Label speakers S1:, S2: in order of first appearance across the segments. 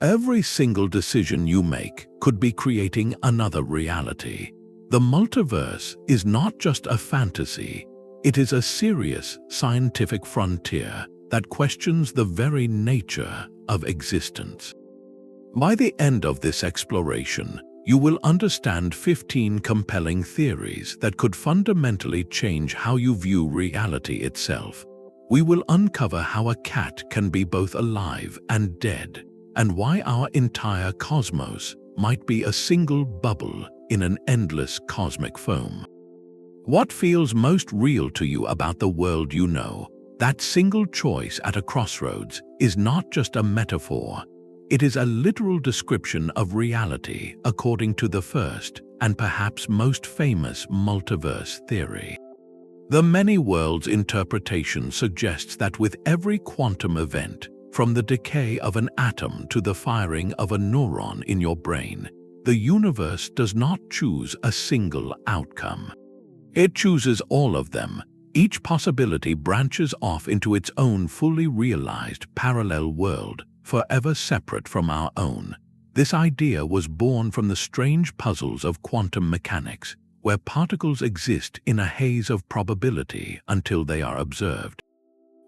S1: Every single decision you make could be creating another reality. The multiverse is not just a fantasy, it is a serious scientific frontier that questions the very nature of existence. By the end of this exploration, you will understand 15 compelling theories that could fundamentally change how you view reality itself. We will uncover how a cat can be both alive and dead, and why our entire cosmos might be a single bubble in an endless cosmic foam. What feels most real to you about the world you know? That single choice at a crossroads is not just a metaphor. It is a literal description of reality according to the first and perhaps most famous multiverse theory. The many worlds interpretation suggests that with every quantum event, from the decay of an atom to the firing of a neuron in your brain, the universe does not choose a single outcome. It chooses all of them. Each possibility branches off into its own fully realized parallel world, forever separate from our own. This idea was born from the strange puzzles of quantum mechanics, where particles exist in a haze of probability until they are observed.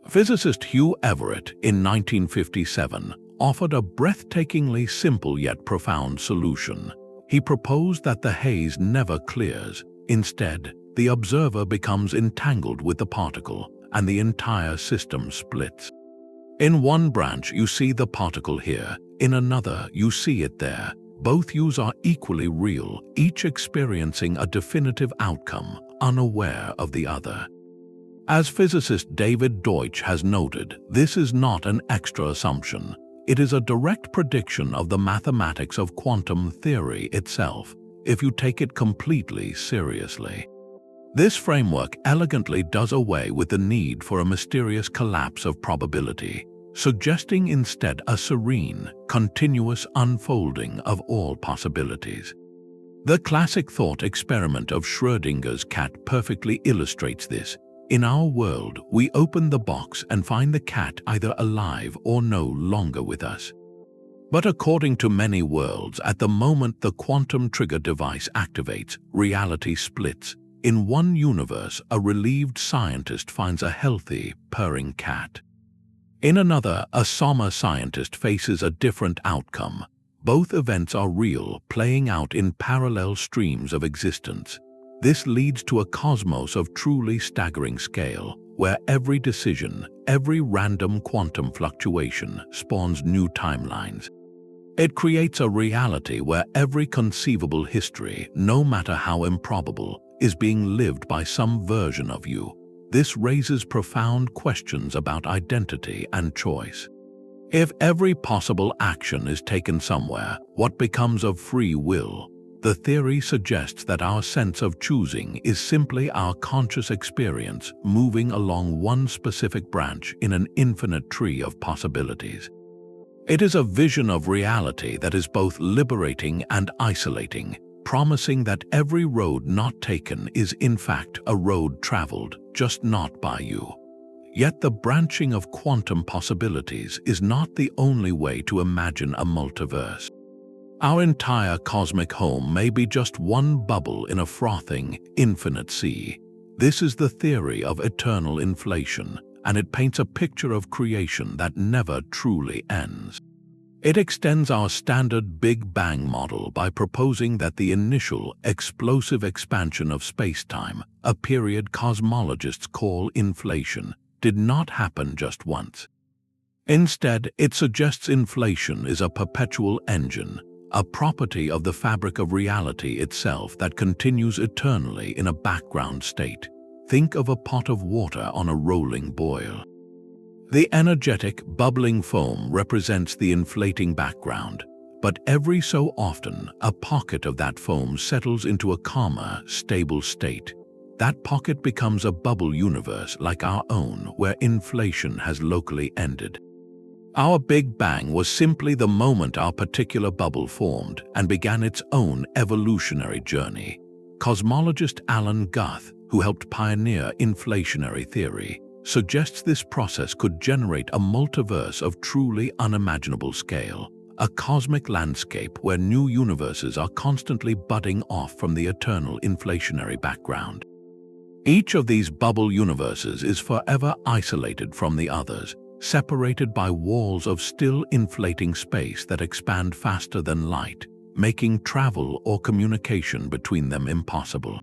S1: Physicist Hugh Everett in 1957 offered a breathtakingly simple yet profound solution. He proposed that the haze never clears. Instead, the observer becomes entangled with the particle, and the entire system splits. In one branch you see the particle here, in another you see it there. Both views are equally real, each experiencing a definitive outcome, unaware of the other. As physicist David Deutsch has noted, this is not an extra assumption. It is a direct prediction of the mathematics of quantum theory itself, if you take it completely seriously. This framework elegantly does away with the need for a mysterious collapse of probability, suggesting instead a serene, continuous unfolding of all possibilities. The classic thought experiment of Schrödinger's cat perfectly illustrates this. In our world, we open the box and find the cat either alive or no longer with us. But according to many worlds, at the moment the quantum trigger device activates, reality splits. In one universe, a relieved scientist finds a healthy, purring cat. In another, a somber scientist faces a different outcome. Both events are real, playing out in parallel streams of existence. This leads to a cosmos of truly staggering scale, where every decision, every random quantum fluctuation spawns new timelines. It creates a reality where every conceivable history, no matter how improbable, is being lived by some version of you. This raises profound questions about identity and choice. If every possible action is taken somewhere, what becomes of free will? The theory suggests that our sense of choosing is simply our conscious experience moving along one specific branch in an infinite tree of possibilities. It is a vision of reality that is both liberating and isolating, promising that every road not taken is in fact a road traveled, just not by you. Yet the branching of quantum possibilities is not the only way to imagine a multiverse. Our entire cosmic home may be just one bubble in a frothing, infinite sea. This is the theory of eternal inflation, and it paints a picture of creation that never truly ends. It extends our standard Big Bang model by proposing that the initial, explosive expansion of space-time, a period cosmologists call inflation, did not happen just once. Instead, it suggests inflation is a perpetual engine, a property of the fabric of reality itself that continues eternally in a background state. Think of a pot of water on a rolling boil. The energetic, bubbling foam represents the inflating background, but every so often, a pocket of that foam settles into a calmer, stable state. That pocket becomes a bubble universe like our own, where inflation has locally ended. Our Big Bang was simply the moment our particular bubble formed and began its own evolutionary journey. Cosmologist Alan Guth, who helped pioneer inflationary theory, suggests this process could generate a multiverse of truly unimaginable scale, a cosmic landscape where new universes are constantly budding off from the eternal inflationary background. Each of these bubble universes is forever isolated from the others, separated by walls of still inflating space that expand faster than light, making travel or communication between them impossible.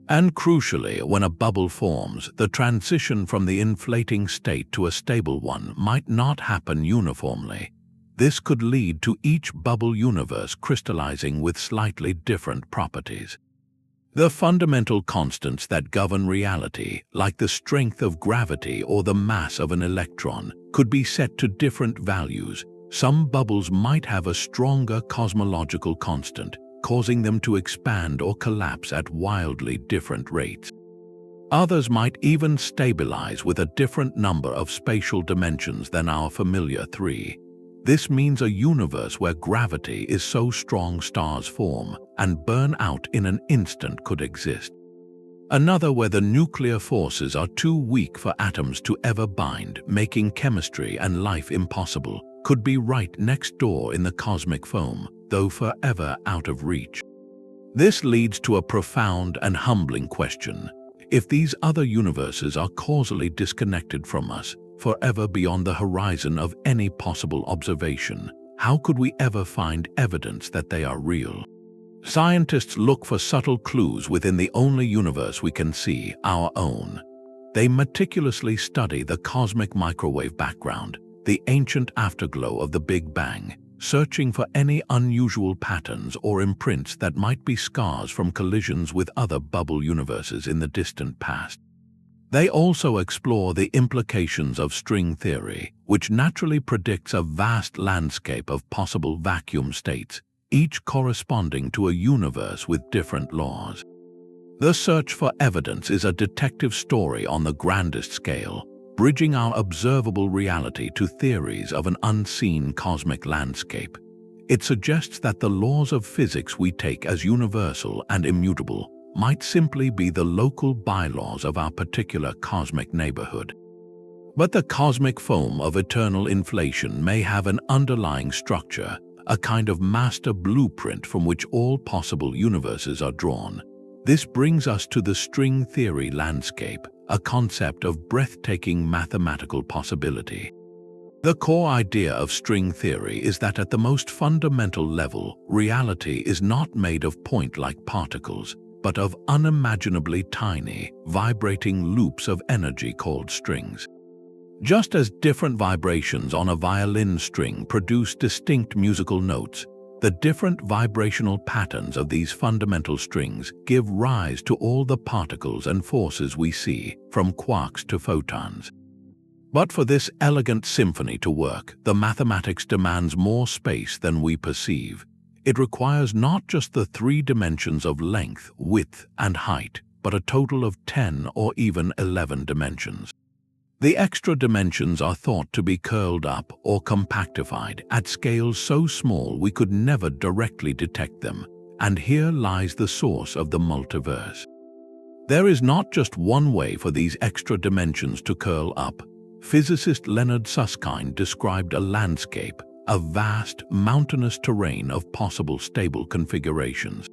S1: And crucially, when a bubble forms, the transition from the inflating state to a stable one might not happen uniformly. This could lead to each bubble universe crystallizing with slightly different properties. The fundamental constants that govern reality, like the strength of gravity or the mass of an electron, could be set to different values. Some bubbles might have a stronger cosmological constant, causing them to expand or collapse at wildly different rates. Others might even stabilize with a different number of spatial dimensions than our familiar three. This means a universe where gravity is so strong stars form and burn out in an instant could exist. Another where the nuclear forces are too weak for atoms to ever bind, making chemistry and life impossible, could be right next door in the cosmic foam, though forever out of reach. This leads to a profound and humbling question. If these other universes are causally disconnected from us, forever beyond the horizon of any possible observation, how could we ever find evidence that they are real? Scientists look for subtle clues within the only universe we can see, our own. They meticulously study the cosmic microwave background, the ancient afterglow of the Big Bang, searching for any unusual patterns or imprints that might be scars from collisions with other bubble universes in the distant past. They also explore the implications of string theory, which naturally predicts a vast landscape of possible vacuum states, each corresponding to a universe with different laws. The search for evidence is a detective story on the grandest scale, bridging our observable reality to theories of an unseen cosmic landscape. It suggests that the laws of physics we take as universal and immutable might simply be the local bylaws of our particular cosmic neighborhood. But the cosmic foam of eternal inflation may have an underlying structure, a kind of master blueprint from which all possible universes are drawn. This brings us to the string theory landscape, a concept of breathtaking mathematical possibility. The core idea of string theory is that at the most fundamental level, reality is not made of point-like particles, but of unimaginably tiny, vibrating loops of energy called strings. Just as different vibrations on a violin string produce distinct musical notes, the different vibrational patterns of these fundamental strings give rise to all the particles and forces we see, from quarks to photons. But for this elegant symphony to work, the mathematics demands more space than we perceive. It requires not just the 3 dimensions of length, width, and height, but a total of 10 or even 11 dimensions. The extra dimensions are thought to be curled up or compactified at scales so small we could never directly detect them, and here lies the source of the multiverse. There is not just one way for these extra dimensions to curl up. Physicist Leonard Susskind described a landscape, a vast, mountainous terrain of possible stable configurations.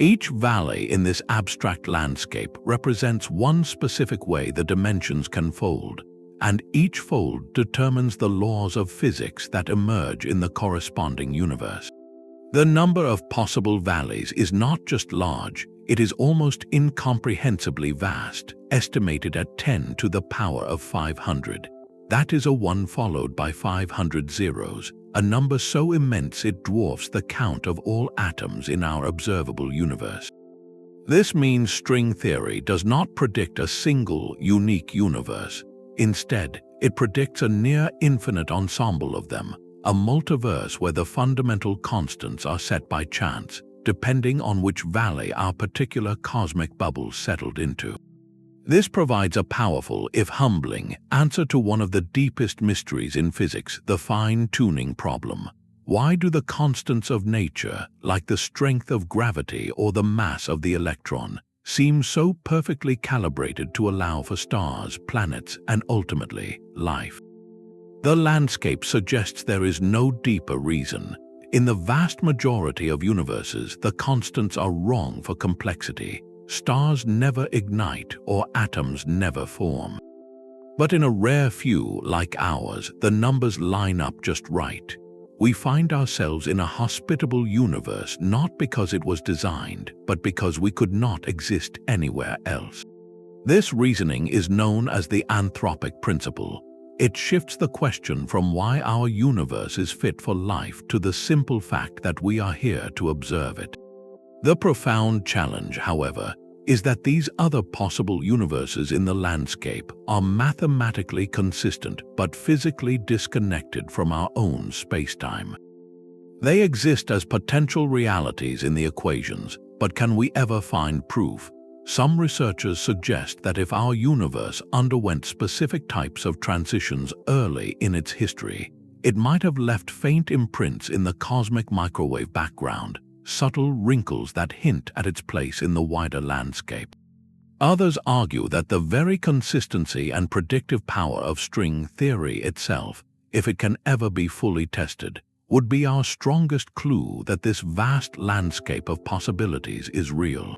S1: Each valley in this abstract landscape represents one specific way the dimensions can fold, and each fold determines the laws of physics that emerge in the corresponding universe. The number of possible valleys is not just large, it is almost incomprehensibly vast, estimated at 10 to the power of 500. That is a 1 followed by 500 zeros, a number so immense it dwarfs the count of all atoms in our observable universe. This means string theory does not predict a single, unique universe. Instead, it predicts a near-infinite ensemble of them, a multiverse where the fundamental constants are set by chance, depending on which valley our particular cosmic bubble settled into. This provides a powerful, if humbling, answer to one of the deepest mysteries in physics, the fine-tuning problem. Why do the constants of nature, like the strength of gravity or the mass of the electron, seem so perfectly calibrated to allow for stars, planets, and ultimately, life? The landscape suggests there is no deeper reason. In the vast majority of universes, the constants are wrong for complexity. Stars never ignite or atoms never form. But in a rare few, like ours, the numbers line up just right. We find ourselves in a hospitable universe not because it was designed, but because we could not exist anywhere else. This reasoning is known as the Anthropic Principle. It shifts the question from why our universe is fit for life to the simple fact that we are here to observe it. The profound challenge, however, is that these other possible universes in the landscape are mathematically consistent but physically disconnected from our own spacetime. They exist as potential realities in the equations, but can we ever find proof? Some researchers suggest that if our universe underwent specific types of transitions early in its history, it might have left faint imprints in the cosmic microwave background, subtle wrinkles that hint at its place in the wider landscape. Others argue that the very consistency and predictive power of string theory itself, if it can ever be fully tested, would be our strongest clue that this vast landscape of possibilities is real.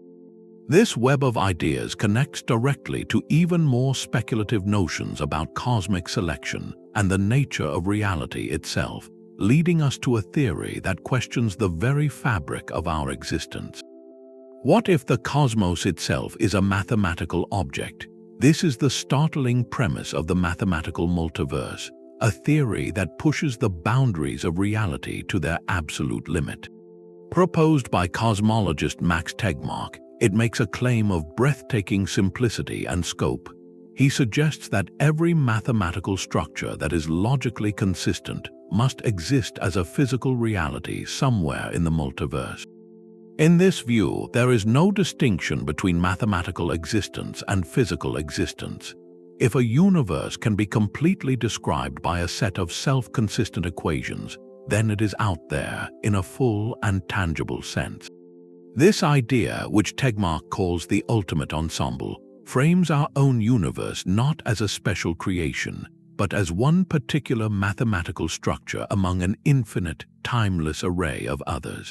S1: This web of ideas connects directly to even more speculative notions about cosmic selection and the nature of reality itself, leading us to a theory that questions the very fabric of our existence. What if the cosmos itself is a mathematical object? This is the startling premise of the Mathematical Multiverse, a theory that pushes the boundaries of reality to their absolute limit. Proposed by cosmologist Max Tegmark, it makes a claim of breathtaking simplicity and scope. He suggests that every mathematical structure that is logically consistent must exist as a physical reality somewhere in the multiverse. In this view, there is no distinction between mathematical existence and physical existence. If a universe can be completely described by a set of self-consistent equations, then it is out there in a full and tangible sense. This idea, which Tegmark calls the ultimate ensemble, frames our own universe not as a special creation, but as one particular mathematical structure among an infinite, timeless array of others.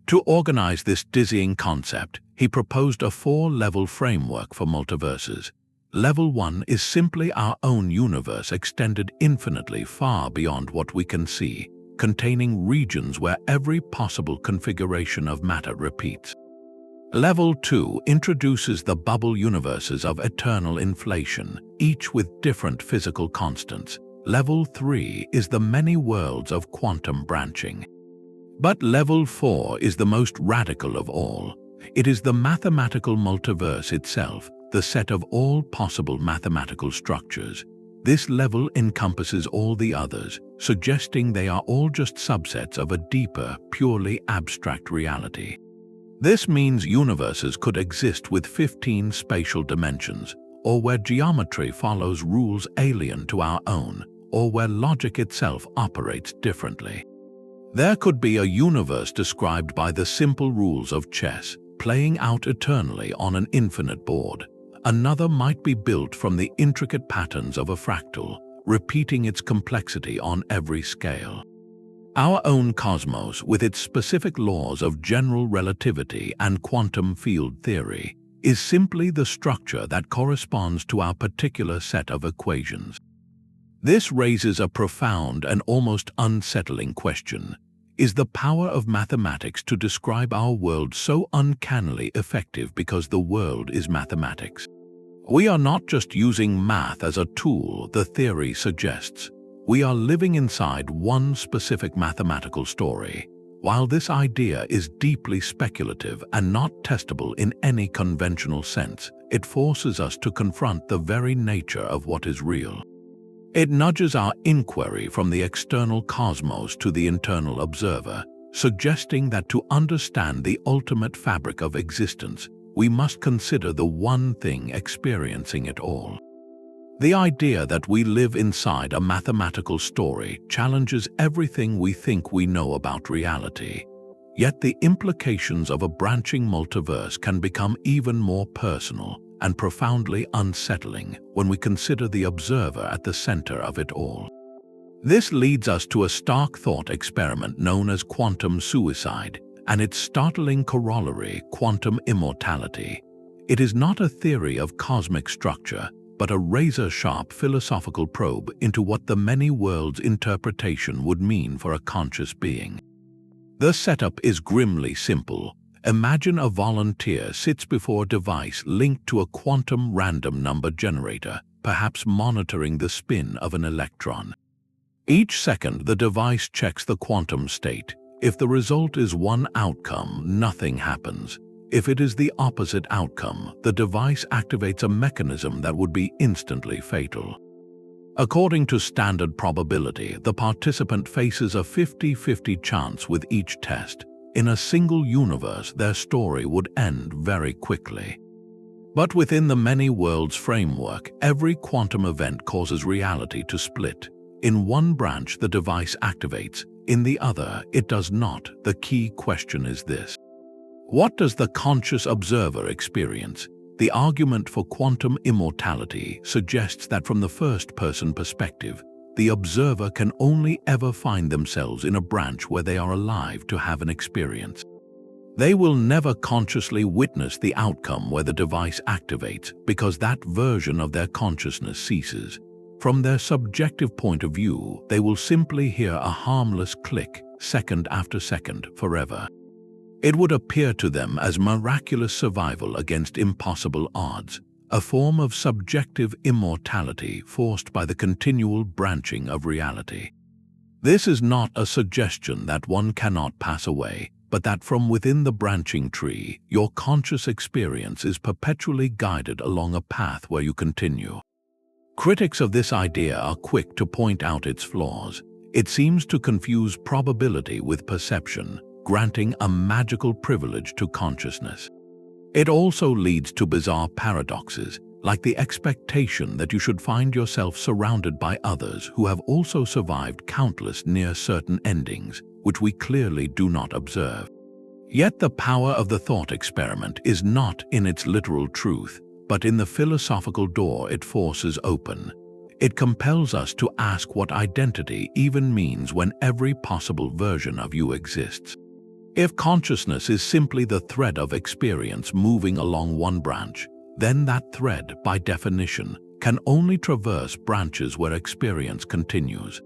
S1: To organize this dizzying concept, he proposed a 4-level framework for multiverses. Level 1 is simply our own universe extended infinitely far beyond what we can see, containing regions where every possible configuration of matter repeats. Level 2 introduces the bubble universes of eternal inflation, each with different physical constants. Level 3 is the many worlds of quantum branching. But Level 4 is the most radical of all. It is the mathematical multiverse itself, the set of all possible mathematical structures. This level encompasses all the others, suggesting they are all just subsets of a deeper, purely abstract reality. This means universes could exist with 15 spatial dimensions, or where geometry follows rules alien to our own, or where logic itself operates differently. There could be a universe described by the simple rules of chess, playing out eternally on an infinite board. Another might be built from the intricate patterns of a fractal, repeating its complexity on every scale. Our own cosmos, with its specific laws of general relativity and quantum field theory, is simply the structure that corresponds to our particular set of equations. This raises a profound and almost unsettling question. Is the power of mathematics to describe our world so uncannily effective because the world is mathematics? We are not just using math as a tool, the theory suggests. We are living inside one specific mathematical story. While this idea is deeply speculative and not testable in any conventional sense, it forces us to confront the very nature of what is real. It nudges our inquiry from the external cosmos to the internal observer, suggesting that to understand the ultimate fabric of existence, we must consider the one thing experiencing it all. The idea that we live inside a mathematical story challenges everything we think we know about reality. Yet the implications of a branching multiverse can become even more personal and profoundly unsettling when we consider the observer at the center of it all. This leads us to a stark thought experiment known as quantum suicide, and its startling corollary, quantum immortality. It is not a theory of cosmic structure, but a razor-sharp philosophical probe into what the many worlds interpretation would mean for a conscious being. The setup is grimly simple. Imagine a volunteer sits before a device linked to a quantum random number generator, perhaps monitoring the spin of an electron. Each second, the device checks the quantum state. If the result is one outcome, nothing happens. If it is the opposite outcome, the device activates a mechanism that would be instantly fatal. According to standard probability, the participant faces a 50-50 chance with each test. In a single universe, their story would end very quickly. But within the many worlds framework, every quantum event causes reality to split. In one branch, the device activates. In the other, it does not. The key question is this: what does the conscious observer experience? The argument for quantum immortality suggests that from the first-person perspective, the observer can only ever find themselves in a branch where they are alive to have an experience. They will never consciously witness the outcome where the device activates, because that version of their consciousness ceases. From their subjective point of view, they will simply hear a harmless click, second after second, forever. It would appear to them as miraculous survival against impossible odds, a form of subjective immortality forced by the continual branching of reality. This is not a suggestion that one cannot pass away, but that from within the branching tree, your conscious experience is perpetually guided along a path where you continue. Critics of this idea are quick to point out its flaws. It seems to confuse probability with perception, granting a magical privilege to consciousness. It also leads to bizarre paradoxes, like the expectation that you should find yourself surrounded by others who have also survived countless near-certain endings, which we clearly do not observe. Yet the power of the thought experiment is not in its literal truth, but in the philosophical door it forces open. It compels us to ask what identity even means when every possible version of you exists. If consciousness is simply the thread of experience moving along one branch, then that thread, by definition, can only traverse branches where experience continues.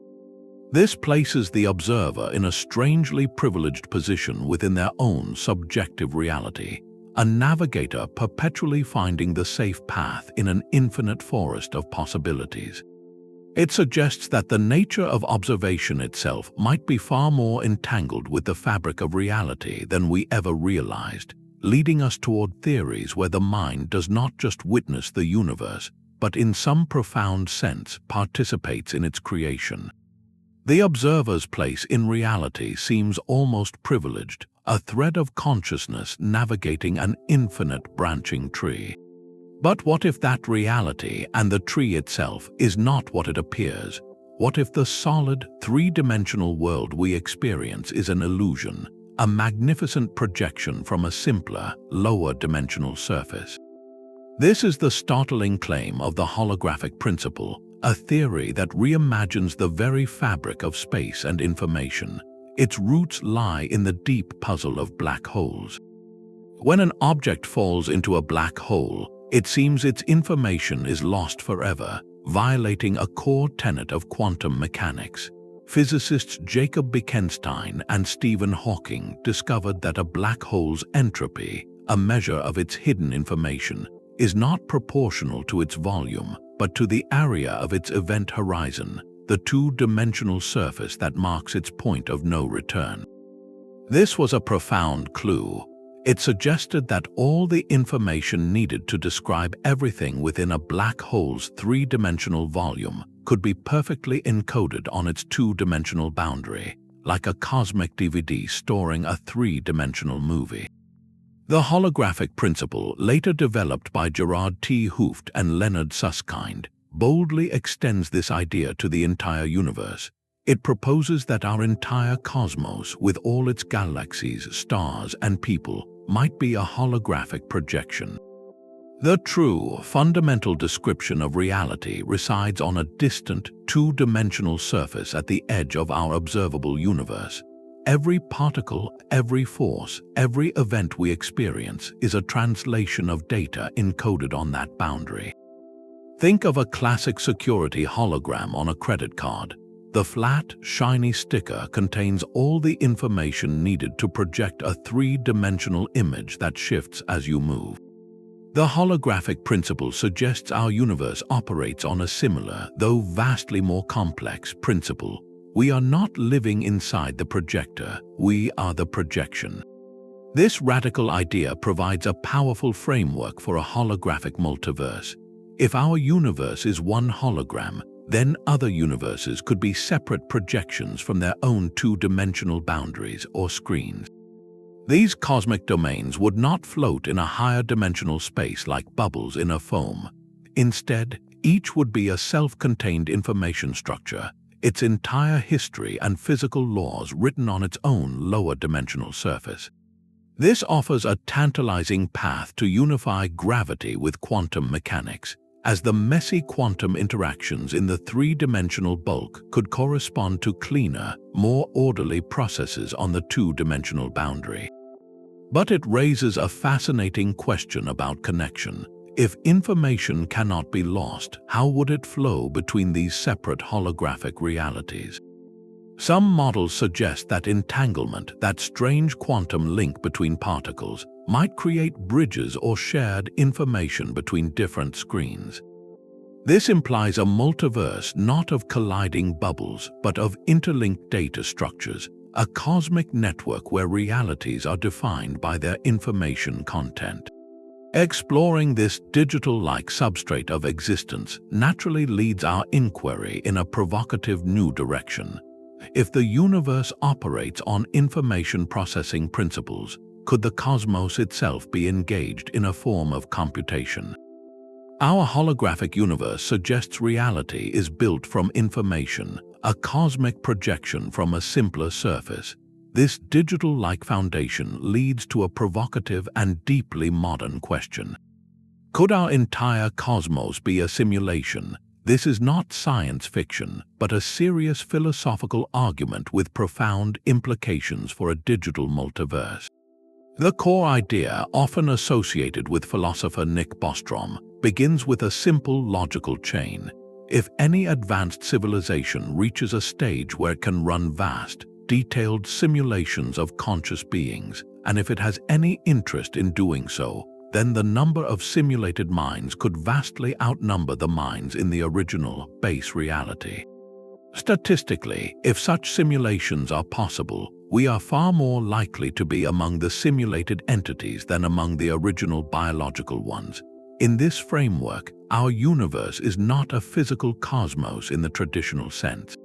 S1: This places the observer in a strangely privileged position within their own subjective reality, a navigator perpetually finding the safe path in an infinite forest of possibilities. It suggests that the nature of observation itself might be far more entangled with the fabric of reality than we ever realized, leading us toward theories where the mind does not just witness the universe, but in some profound sense participates in its creation. The observer's place in reality seems almost privileged, a thread of consciousness navigating an infinite branching tree. But what if that reality and the tree itself is not what it appears? What if the solid, three-dimensional world we experience is an illusion, a magnificent projection from a simpler, lower-dimensional surface? This is the startling claim of the holographic principle, a theory that reimagines the very fabric of space and information. Its roots lie in the deep puzzle of black holes. When an object falls into a black hole, it seems its information is lost forever, violating a core tenet of quantum mechanics. Physicists Jacob Bekenstein and Stephen Hawking discovered that a black hole's entropy, a measure of its hidden information, is not proportional to its volume, but to the area of its event horizon, the two-dimensional surface that marks its point of no return. This was a profound clue. It suggested that all the information needed to describe everything within a black hole's three-dimensional volume could be perfectly encoded on its two-dimensional boundary, like a cosmic DVD storing a three-dimensional movie. The holographic principle, later developed by Gerard T. Hooft and Leonard Susskind, boldly extends this idea to the entire universe. It proposes that our entire cosmos, with all its galaxies, stars, and people, might be a holographic projection. The true, fundamental description of reality resides on a distant, two-dimensional surface at the edge of our observable universe. Every particle, every force, every event we experience is a translation of data encoded on that boundary. Think of a classic security hologram on a credit card. The flat, shiny sticker contains all the information needed to project a three-dimensional image that shifts as you move. The holographic principle suggests our universe operates on a similar, though vastly more complex, principle. We are not living inside the projector, we are the projection. This radical idea provides a powerful framework for a holographic multiverse. If our universe is one hologram, then other universes could be separate projections from their own two-dimensional boundaries or screens. These cosmic domains would not float in a higher dimensional space like bubbles in a foam. Instead, each would be a self-contained information structure, its entire history and physical laws written on its own lower dimensional surface. This offers a tantalizing path to unify gravity with quantum mechanics, as the messy quantum interactions in the three-dimensional bulk could correspond to cleaner, more orderly processes on the two-dimensional boundary. But it raises a fascinating question about connection. If information cannot be lost, how would it flow between these separate holographic realities? Some models suggest that entanglement, that strange quantum link between particles, might create bridges or shared information between different screens. This implies a multiverse not of colliding bubbles, but of interlinked data structures, a cosmic network where realities are defined by their information content. Exploring this digital-like substrate of existence naturally leads our inquiry in a provocative new direction. If the universe operates on information processing principles, could the cosmos itself be engaged in a form of computation? Our holographic universe suggests reality is built from information, a cosmic projection from a simpler surface. This digital-like foundation leads to a provocative and deeply modern question. Could our entire cosmos be a simulation? This is not science fiction, but a serious philosophical argument with profound implications for a digital multiverse. The core idea, often associated with philosopher Nick Bostrom, begins with a simple logical chain. If any advanced civilization reaches a stage where it can run vast, detailed simulations of conscious beings, and if it has any interest in doing so, then the number of simulated minds could vastly outnumber the minds in the original, base reality. Statistically, if such simulations are possible, we are far more likely to be among the simulated entities than among the original biological ones. In this framework, our universe is not a physical cosmos in the traditional sense.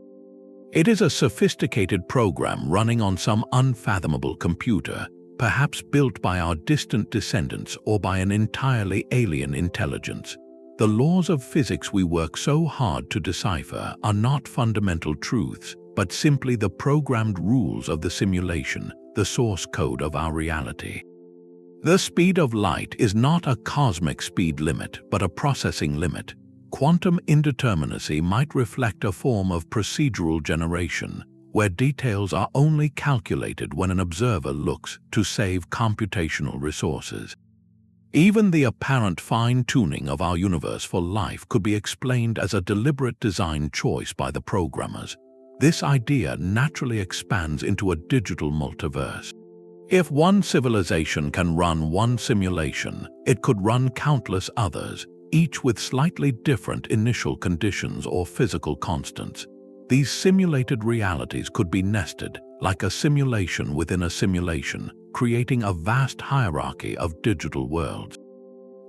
S1: It is a sophisticated program running on some unfathomable computer, perhaps built by our distant descendants or by an entirely alien intelligence. The laws of physics we work so hard to decipher are not fundamental truths, but simply the programmed rules of the simulation, the source code of our reality. The speed of light is not a cosmic speed limit, but a processing limit. Quantum indeterminacy might reflect a form of procedural generation, where details are only calculated when an observer looks to save computational resources. Even the apparent fine-tuning of our universe for life could be explained as a deliberate design choice by the programmers. This idea naturally expands into a digital multiverse. If one civilization can run one simulation, it could run countless others, each with slightly different initial conditions or physical constants. These simulated realities could be nested, like a simulation within a simulation, creating a vast hierarchy of digital worlds.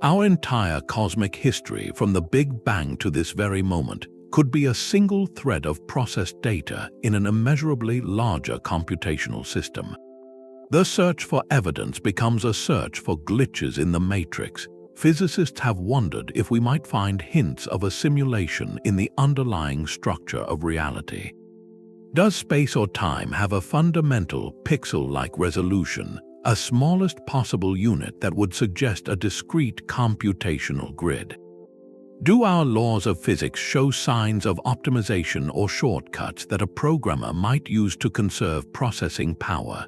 S1: Our entire cosmic history, from the Big Bang to this very moment, could be a single thread of processed data in an immeasurably larger computational system. The search for evidence becomes a search for glitches in the matrix. Physicists have wondered if we might find hints of a simulation in the underlying structure of reality. Does space or time have a fundamental, pixel-like resolution, a smallest possible unit that would suggest a discrete computational grid. Do our laws of physics show signs of optimization or shortcuts that a programmer might use to conserve processing power?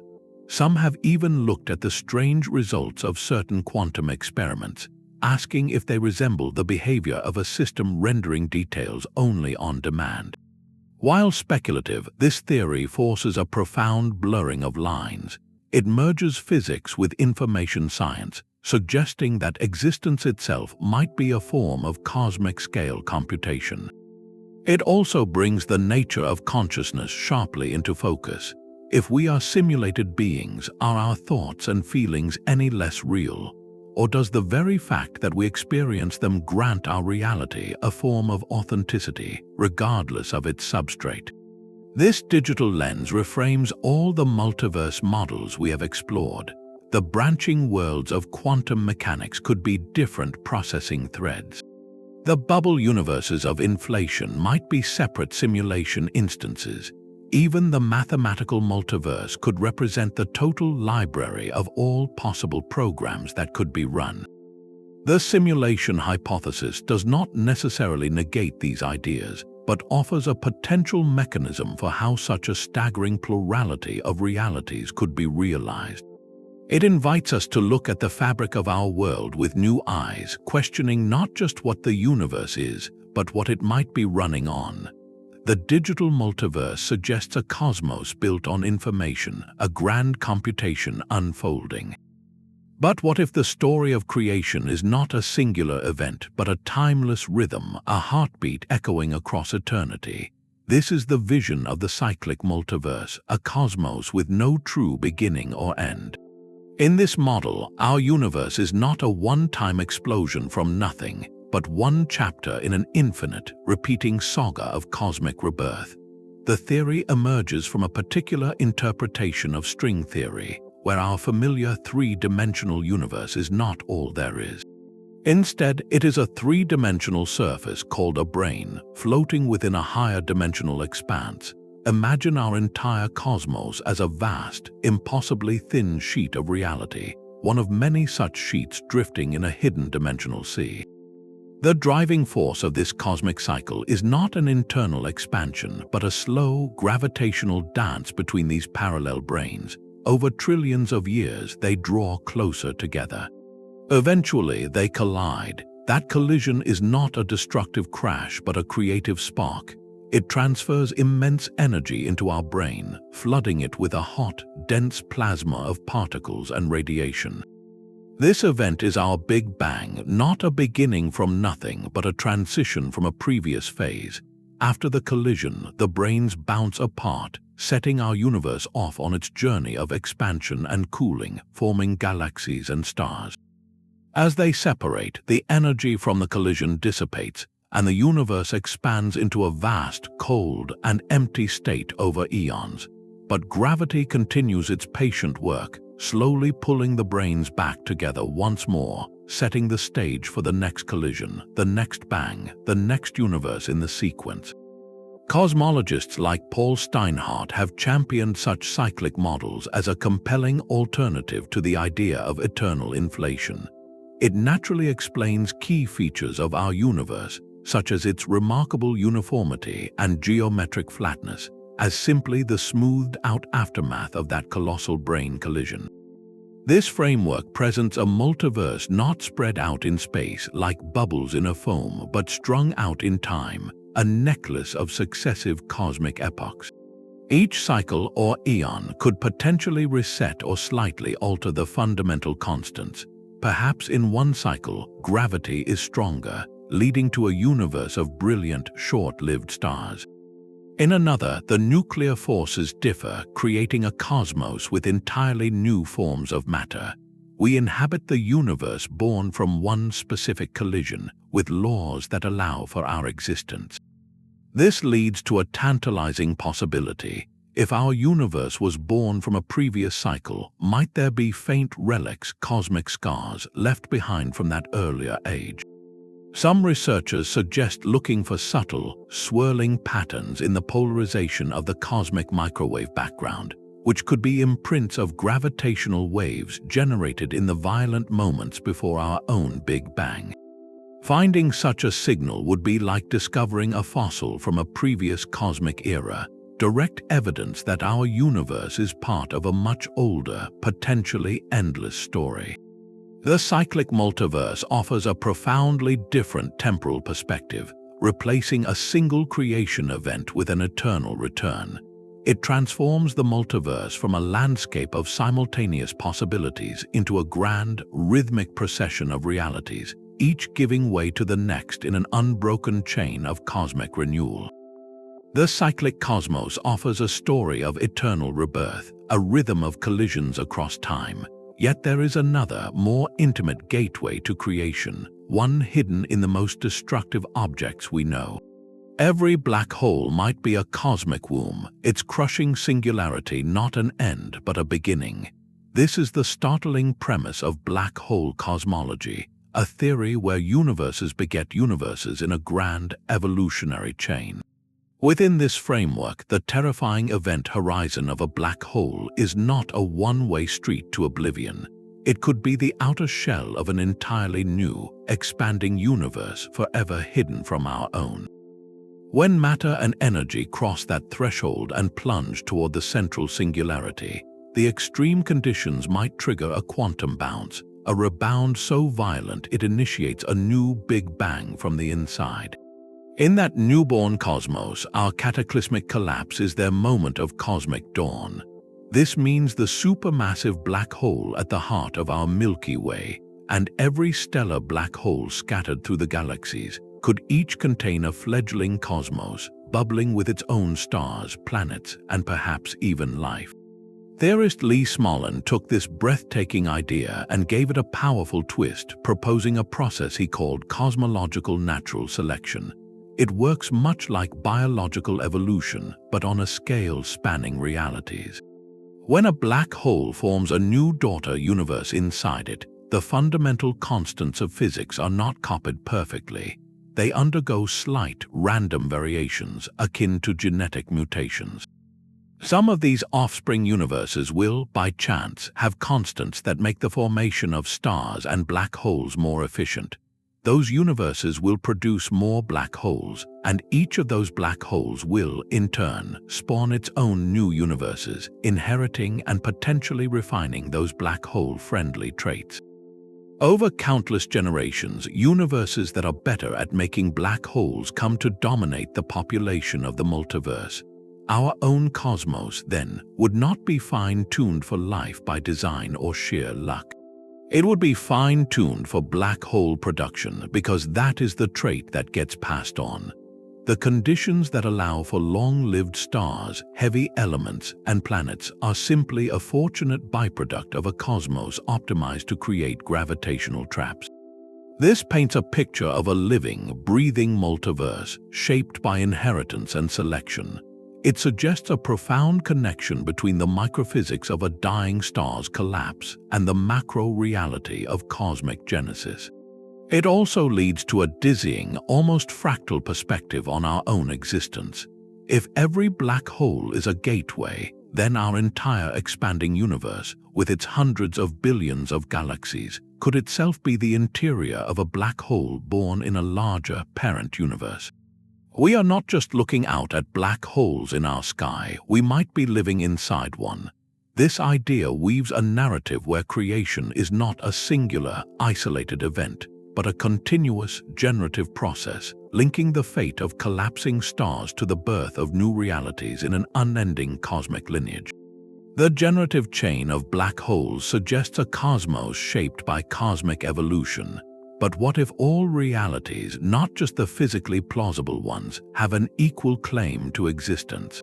S1: Some have even looked at the strange results of certain quantum experiments, asking if they resemble the behavior of a system rendering details only on demand. While speculative, this theory forces a profound blurring of lines. It merges physics with information science, suggesting that existence itself might be a form of cosmic-scale computation. It also brings the nature of consciousness sharply into focus. If we are simulated beings, are our thoughts and feelings any less real? Or does the very fact that we experience them grant our reality a form of authenticity, regardless of its substrate? This digital lens reframes all the multiverse models we have explored. The branching worlds of quantum mechanics could be different processing threads. The bubble universes of inflation might be separate simulation instances. Even the mathematical multiverse could represent the total library of all possible programs that could be run. The simulation hypothesis does not necessarily negate these ideas, but offers a potential mechanism for how such a staggering plurality of realities could be realized. It invites us to look at the fabric of our world with new eyes, questioning not just what the universe is, but what it might be running on. The digital multiverse suggests a cosmos built on information, a grand computation unfolding. But what if the story of creation is not a singular event, but a timeless rhythm, a heartbeat echoing across eternity? This is the vision of the cyclic multiverse, a cosmos with no true beginning or end. In this model, our universe is not a one-time explosion from nothing, but one chapter in an infinite, repeating saga of cosmic rebirth. The theory emerges from a particular interpretation of string theory, where our familiar three-dimensional universe is not all there is. Instead, it is a three-dimensional surface called a brane, floating within a higher dimensional expanse. Imagine our entire cosmos as a vast, impossibly thin sheet of reality, one of many such sheets drifting in a hidden dimensional sea. The driving force of this cosmic cycle is not an internal expansion, but a slow, gravitational dance between these parallel branes. Over trillions of years, they draw closer together. Eventually, they collide. That collision is not a destructive crash, but a creative spark. It transfers immense energy into our brain, flooding it with a hot, dense plasma of particles and radiation. This event is our Big Bang, not a beginning from nothing, but a transition from a previous phase. After the collision, the branes bounce apart, setting our universe off on its journey of expansion and cooling, forming galaxies and stars. As they separate, the energy from the collision dissipates, and the universe expands into a vast, cold, and empty state over eons. But gravity continues its patient work, slowly pulling the branes back together once more, setting the stage for the next collision, the next bang, the next universe in the sequence. Cosmologists like Paul Steinhardt have championed such cyclic models as a compelling alternative to the idea of eternal inflation. It naturally explains key features of our universe, such as its remarkable uniformity and geometric flatness, as simply the smoothed-out aftermath of that colossal brane collision. This framework presents a multiverse not spread out in space like bubbles in a foam, but strung out in time, a necklace of successive cosmic epochs. Each cycle or eon could potentially reset or slightly alter the fundamental constants. Perhaps in one cycle, gravity is stronger, leading to a universe of brilliant, short-lived stars. In another, the nuclear forces differ, creating a cosmos with entirely new forms of matter. We inhabit the universe born from one specific collision, with laws that allow for our existence. This leads to a tantalizing possibility. If our universe was born from a previous cycle, might there be faint relics, cosmic scars, left behind from that earlier age? Some researchers suggest looking for subtle, swirling patterns in the polarization of the cosmic microwave background, which could be imprints of gravitational waves generated in the violent moments before our own Big Bang. Finding such a signal would be like discovering a fossil from a previous cosmic era, direct evidence that our universe is part of a much older, potentially endless story. The Cyclic Multiverse offers a profoundly different temporal perspective, replacing a single creation event with an eternal return. It transforms the multiverse from a landscape of simultaneous possibilities into a grand, rhythmic procession of realities, each giving way to the next in an unbroken chain of cosmic renewal. The cyclic cosmos offers a story of eternal rebirth, a rhythm of collisions across time. Yet there is another, more intimate gateway to creation, one hidden in the most destructive objects we know. Every black hole might be a cosmic womb, its crushing singularity not an end but a beginning. This is the startling premise of black hole cosmology, a theory where universes beget universes in a grand evolutionary chain. Within this framework, the terrifying event horizon of a black hole is not a one-way street to oblivion. It could be the outer shell of an entirely new, expanding universe forever hidden from our own. When matter and energy cross that threshold and plunge toward the central singularity, the extreme conditions might trigger a quantum bounce, a rebound so violent it initiates a new Big Bang from the inside. In that newborn cosmos, our cataclysmic collapse is their moment of cosmic dawn. This means the supermassive black hole at the heart of our Milky Way, and every stellar black hole scattered through the galaxies, could each contain a fledgling cosmos, bubbling with its own stars, planets, and perhaps even life. Theorist Lee Smolin took this breathtaking idea and gave it a powerful twist, proposing a process he called cosmological natural selection. It works much like biological evolution, but on a scale spanning realities. When a black hole forms a new daughter universe inside it, the fundamental constants of physics are not copied perfectly. They undergo slight, random variations akin to genetic mutations. Some of these offspring universes will, by chance, have constants that make the formation of stars and black holes more efficient. Those universes will produce more black holes, and each of those black holes will, in turn, spawn its own new universes, inheriting and potentially refining those black hole-friendly traits. Over countless generations, universes that are better at making black holes come to dominate the population of the multiverse. Our own cosmos, then, would not be fine-tuned for life by design or sheer luck. It would be fine-tuned for black hole production because that is the trait that gets passed on. The conditions that allow for long-lived stars, heavy elements, and planets are simply a fortunate byproduct of a cosmos optimized to create gravitational traps. This paints a picture of a living, breathing multiverse shaped by inheritance and selection. It suggests a profound connection between the microphysics of a dying star's collapse and the macro-reality of cosmic genesis. It also leads to a dizzying, almost fractal perspective on our own existence. If every black hole is a gateway, then our entire expanding universe, with its hundreds of billions of galaxies, could itself be the interior of a black hole born in a larger parent universe. We are not just looking out at black holes in our sky, we might be living inside one. This idea weaves a narrative where creation is not a singular, isolated event, but a continuous, generative process, linking the fate of collapsing stars to the birth of new realities in an unending cosmic lineage. The generative chain of black holes suggests a cosmos shaped by cosmic evolution. But what if all realities, not just the physically plausible ones, have an equal claim to existence?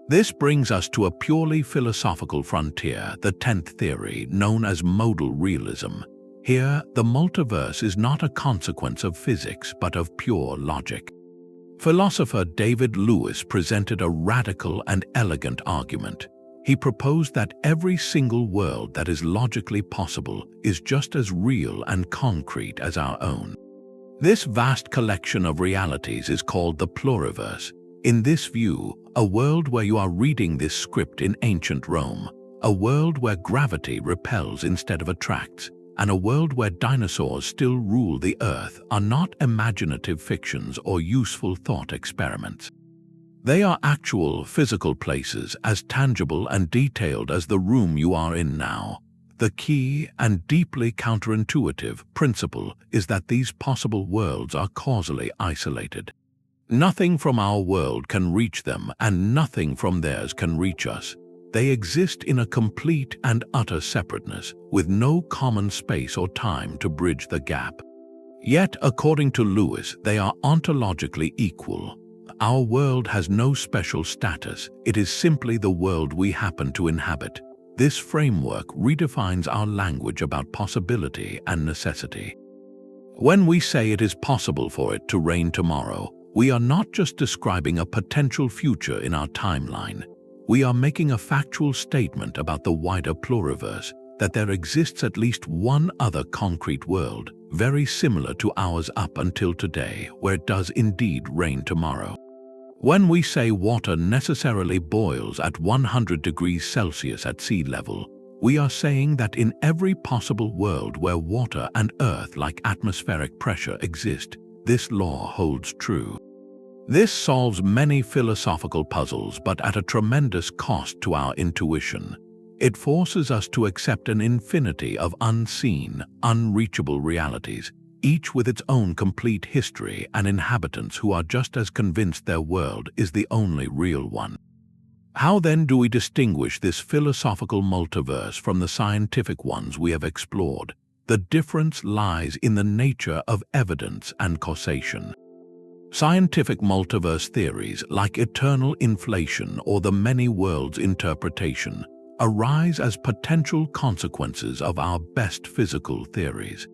S1: This brings us to a purely philosophical frontier, the 10th theory, known as Modal realism. Here, the multiverse is not a consequence of physics, but of pure logic. Philosopher David Lewis presented a radical and elegant argument. He proposed that every single world that is logically possible is just as real and concrete as our own. This vast collection of realities is called the Pluriverse. In this view, a world where you are reading this script in ancient Rome, a world where gravity repels instead of attracts, and a world where dinosaurs still rule the Earth are not imaginative fictions or useful thought experiments. They are actual physical places as tangible and detailed as the room you are in now. The key and deeply counterintuitive principle is that these possible worlds are causally isolated. Nothing from our world can reach them, and nothing from theirs can reach us. They exist in a complete and utter separateness, with no common space or time to bridge the gap. Yet, according to Lewis, they are ontologically equal. Our world has no special status, it is simply the world we happen to inhabit. This framework redefines our language about possibility and necessity. When we say it is possible for it to rain tomorrow, we are not just describing a potential future in our timeline. We are making a factual statement about the wider pluriverse, that there exists at least one other concrete world, very similar to ours up until today, where it does indeed rain tomorrow. When we say water necessarily boils at 100 degrees Celsius at sea level, we are saying that in every possible world where water and Earth-like atmospheric pressure exist, this law holds true. This solves many philosophical puzzles, but at a tremendous cost to our intuition. It forces us to accept an infinity of unseen, unreachable realities, each with its own complete history and inhabitants who are just as convinced their world is the only real one. How then do we distinguish this philosophical multiverse from the scientific ones we have explored? The difference lies in the nature of evidence and causation. Scientific multiverse theories, like eternal inflation or the many worlds interpretation, arise as potential consequences of our best physical theories.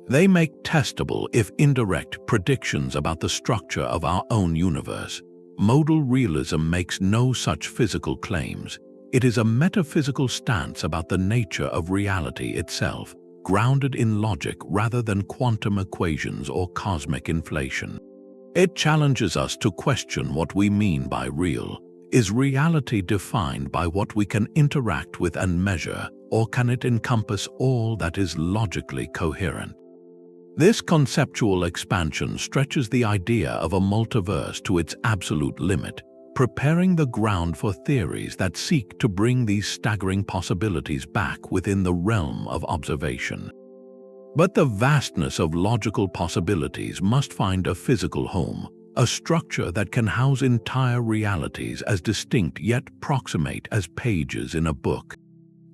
S1: They make testable, if indirect, predictions about the structure of our own universe. Modal realism makes no such physical claims. It is a metaphysical stance about the nature of reality itself, grounded in logic rather than quantum equations or cosmic inflation. It challenges us to question what we mean by real. Is reality defined by what we can interact with and measure, or can it encompass all that is logically coherent? This conceptual expansion stretches the idea of a multiverse to its absolute limit, preparing the ground for theories that seek to bring these staggering possibilities back within the realm of observation. But the vastness of logical possibilities must find a physical home, a structure that can house entire realities as distinct yet proximate as pages in a book.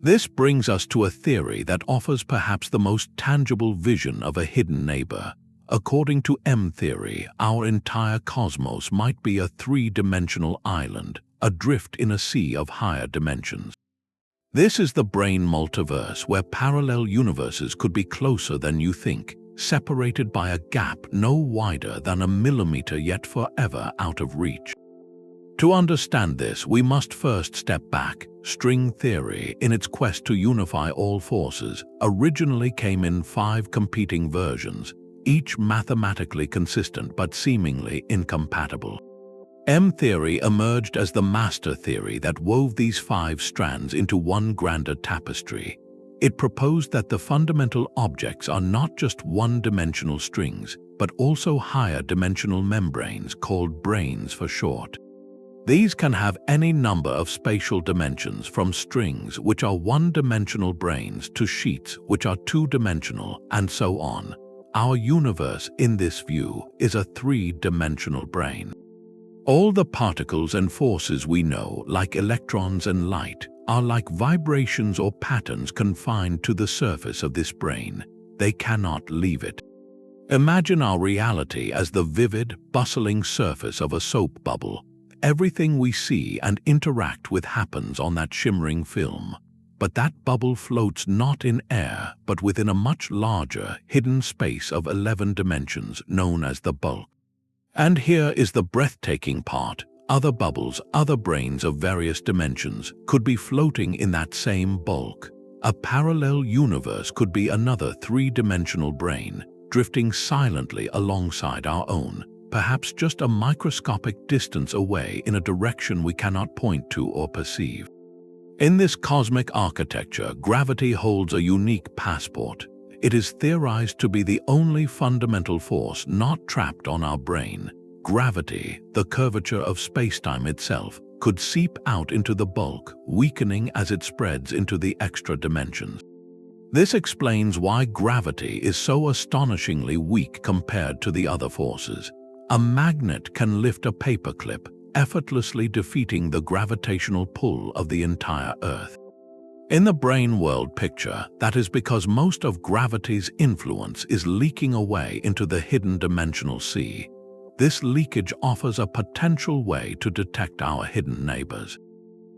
S1: This brings us to a theory that offers perhaps the most tangible vision of a hidden neighbor. According to M-theory, our entire cosmos might be a three-dimensional island, adrift in a sea of higher dimensions. This is the Brane Multiverse, where parallel universes could be closer than you think, separated by a gap no wider than a millimeter yet forever out of reach. To understand this, we must first step back. String theory, in its quest to unify all forces, originally came in 5 competing versions, each mathematically consistent but seemingly incompatible. M-theory emerged as the master theory that wove these 5 strands into one grander tapestry. It proposed that the fundamental objects are not just one-dimensional strings, but also higher-dimensional membranes, called branes for short. These can have any number of spatial dimensions, from strings, which are one-dimensional branes, to sheets, which are two-dimensional, and so on. Our universe, in this view, is a three-dimensional brane. All the particles and forces we know, like electrons and light, are like vibrations or patterns confined to the surface of this brane. They cannot leave it. Imagine our reality as the vivid, bustling surface of a soap bubble. Everything we see and interact with happens on that shimmering film. But that bubble floats not in air, but within a much larger, hidden space of 11 dimensions known as the bulk. And here is the breathtaking part. Other bubbles, other branes of various dimensions, could be floating in that same bulk. A parallel universe could be another three-dimensional brane, drifting silently alongside our own, perhaps just a microscopic distance away in a direction we cannot point to or perceive. In this cosmic architecture, gravity holds a unique passport. It is theorized to be the only fundamental force not trapped on our brain. Gravity, the curvature of spacetime itself, could seep out into the bulk, weakening as it spreads into the extra dimensions. This explains why gravity is so astonishingly weak compared to the other forces. A magnet can lift a paperclip, effortlessly defeating the gravitational pull of the entire Earth. In the brane world picture, that is because most of gravity's influence is leaking away into the hidden dimensional sea. This leakage offers a potential way to detect our hidden neighbors.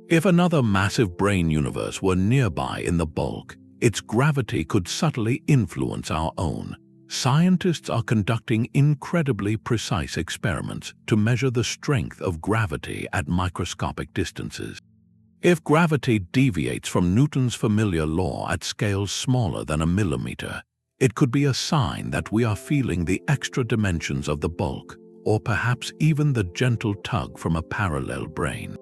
S1: If another massive brane universe were nearby in the bulk, its gravity could subtly influence our own. Scientists are conducting incredibly precise experiments to measure the strength of gravity at microscopic distances. If gravity deviates from Newton's familiar law at scales smaller than a millimeter, it could be a sign that we are feeling the extra dimensions of the bulk, or perhaps even the gentle tug from a parallel brane.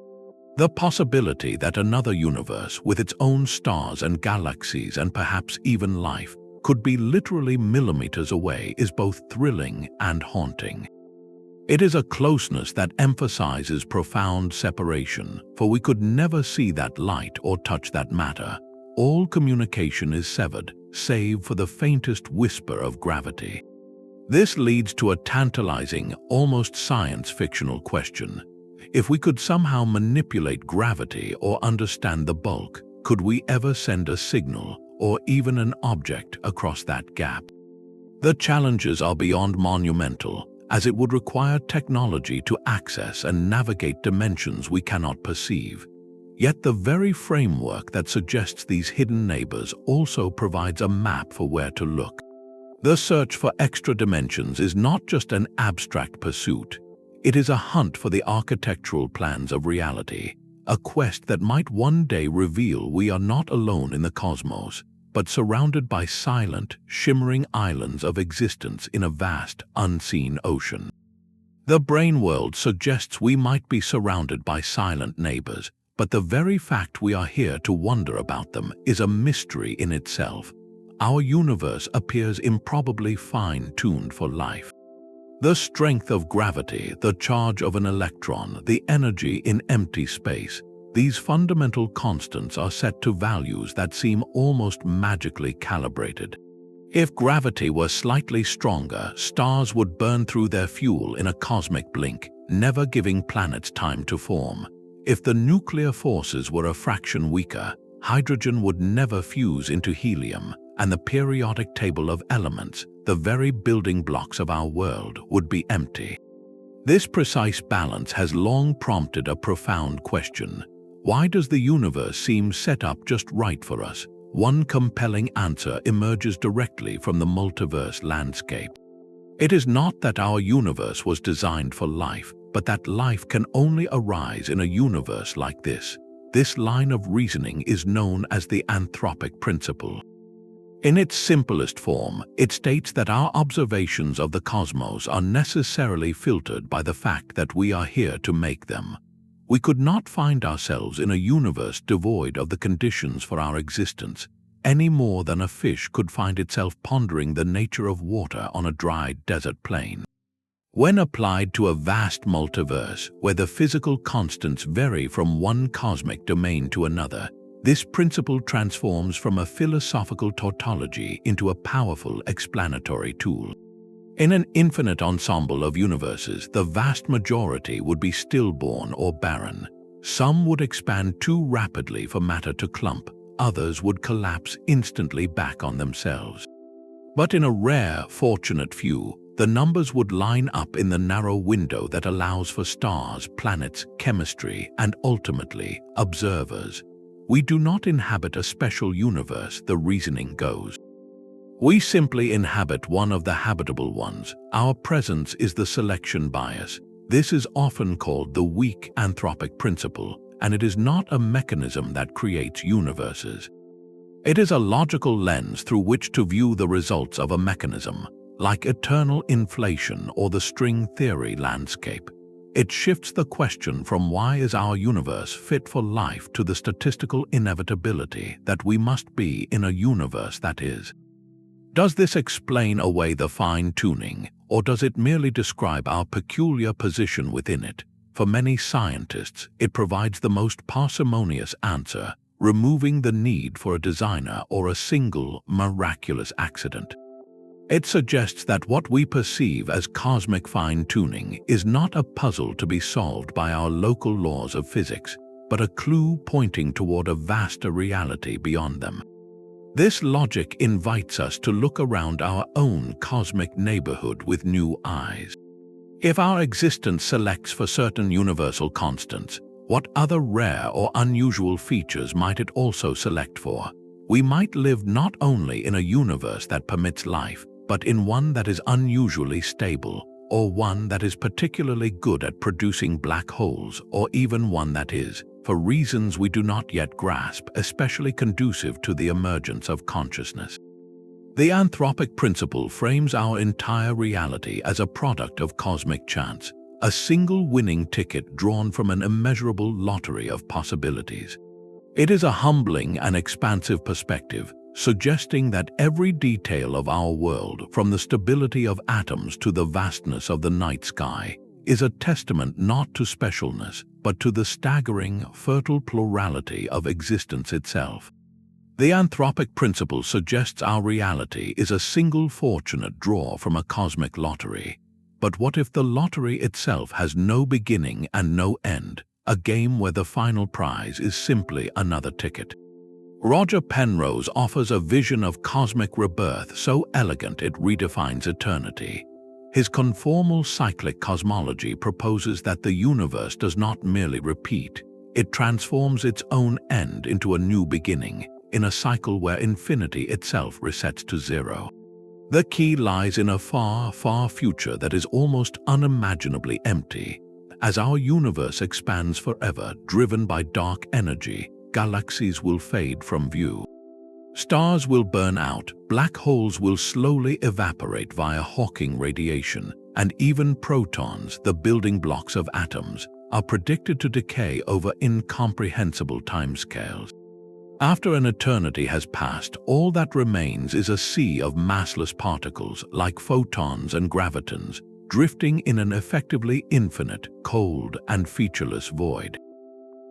S1: The possibility that another universe with its own stars and galaxies and perhaps even life could be literally millimeters away is both thrilling and haunting. It is a closeness that emphasizes profound separation, for we could never see that light or touch that matter. All communication is severed, save for the faintest whisper of gravity. This leads to a tantalizing, almost science-fictional question. If we could somehow manipulate gravity or understand the bulk, could we ever send a signal or even an object across that gap? The challenges are beyond monumental, as it would require technology to access and navigate dimensions we cannot perceive. Yet the very framework that suggests these hidden neighbors also provides a map for where to look. The search for extra dimensions is not just an abstract pursuit. It is a hunt for the architectural plans of reality, a quest that might one day reveal we are not alone in the cosmos, but surrounded by silent, shimmering islands of existence in a vast, unseen ocean. The brane world suggests we might be surrounded by silent neighbors, but the very fact we are here to wonder about them is a mystery in itself. Our universe appears improbably fine-tuned for life. The strength of gravity, the charge of an electron, the energy in empty space, these fundamental constants are set to values that seem almost magically calibrated. If gravity were slightly stronger, stars would burn through their fuel in a cosmic blink, never giving planets time to form. If the nuclear forces were a fraction weaker, hydrogen would never fuse into helium, and the periodic table of elements, the very building blocks of our world, would be empty. This precise balance has long prompted a profound question. Why does the universe seem set up just right for us? One compelling answer emerges directly from the multiverse landscape. It is not that our universe was designed for life, but that life can only arise in a universe like this. This line of reasoning is known as the Anthropic Principle. In its simplest form, it states that our observations of the cosmos are necessarily filtered by the fact that we are here to make them. We could not find ourselves in a universe devoid of the conditions for our existence, any more than a fish could find itself pondering the nature of water on a dry desert plain. When applied to a vast multiverse, where the physical constants vary from one cosmic domain to another, this principle transforms from a philosophical tautology into a powerful explanatory tool. In an infinite ensemble of universes, the vast majority would be stillborn or barren. Some would expand too rapidly for matter to clump, others would collapse instantly back on themselves. But in a rare, fortunate few, the numbers would line up in the narrow window that allows for stars, planets, chemistry, and ultimately, observers. We do not inhabit a special universe, the reasoning goes. We simply inhabit one of the habitable ones. Our presence is the selection bias. This is often called the weak anthropic principle, and it is not a mechanism that creates universes. It is a logical lens through which to view the results of a mechanism. like eternal inflation or the string theory landscape. It shifts the question from why is our universe fit for life to the statistical inevitability that we must be in a universe that is. Does this explain away the fine-tuning, or does it merely describe our peculiar position within it? For many scientists, it provides the most parsimonious answer, removing the need for a designer or a single miraculous accident. It suggests that what we perceive as cosmic fine-tuning is not a puzzle to be solved by our local laws of physics, but a clue pointing toward a vaster reality beyond them. This logic invites us to look around our own cosmic neighborhood with new eyes. If our existence selects for certain universal constants, what other rare or unusual features might it also select for? We might live not only in a universe that permits life, but in one that is unusually stable, or one that is particularly good at producing black holes, or even one that is, for reasons we do not yet grasp, especially conducive to the emergence of consciousness. The Anthropic Principle frames our entire reality as a product of cosmic chance, a single winning ticket drawn from an immeasurable lottery of possibilities. It is a humbling and expansive perspective, suggesting that every detail of our world, from the stability of atoms to the vastness of the night sky, is a testament not to specialness, but to the staggering, fertile plurality of existence itself. The Anthropic Principle suggests our reality is a single fortunate draw from a cosmic lottery. But what if the lottery itself has no beginning and no end, a game where the final prize is simply another ticket? Roger Penrose offers a vision of cosmic rebirth so elegant it redefines eternity. His conformal cyclic cosmology proposes that the universe does not merely repeat, it transforms its own end into a new beginning, in a cycle where infinity itself resets to zero. The key lies in a far, far future that is almost unimaginably empty. As our universe expands forever, driven by dark energy, galaxies will fade from view. Stars will burn out, black holes will slowly evaporate via Hawking radiation, and even protons, the building blocks of atoms, are predicted to decay over incomprehensible timescales. After an eternity has passed, all that remains is a sea of massless particles like photons and gravitons, drifting in an effectively infinite, cold, and featureless void.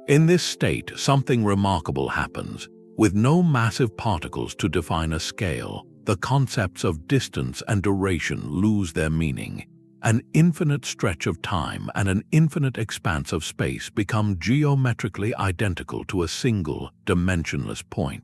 S1: In this state, something remarkable happens. With no massive particles to define a scale, the concepts of distance and duration lose their meaning. An infinite stretch of time and an infinite expanse of space become geometrically identical to a single, dimensionless point.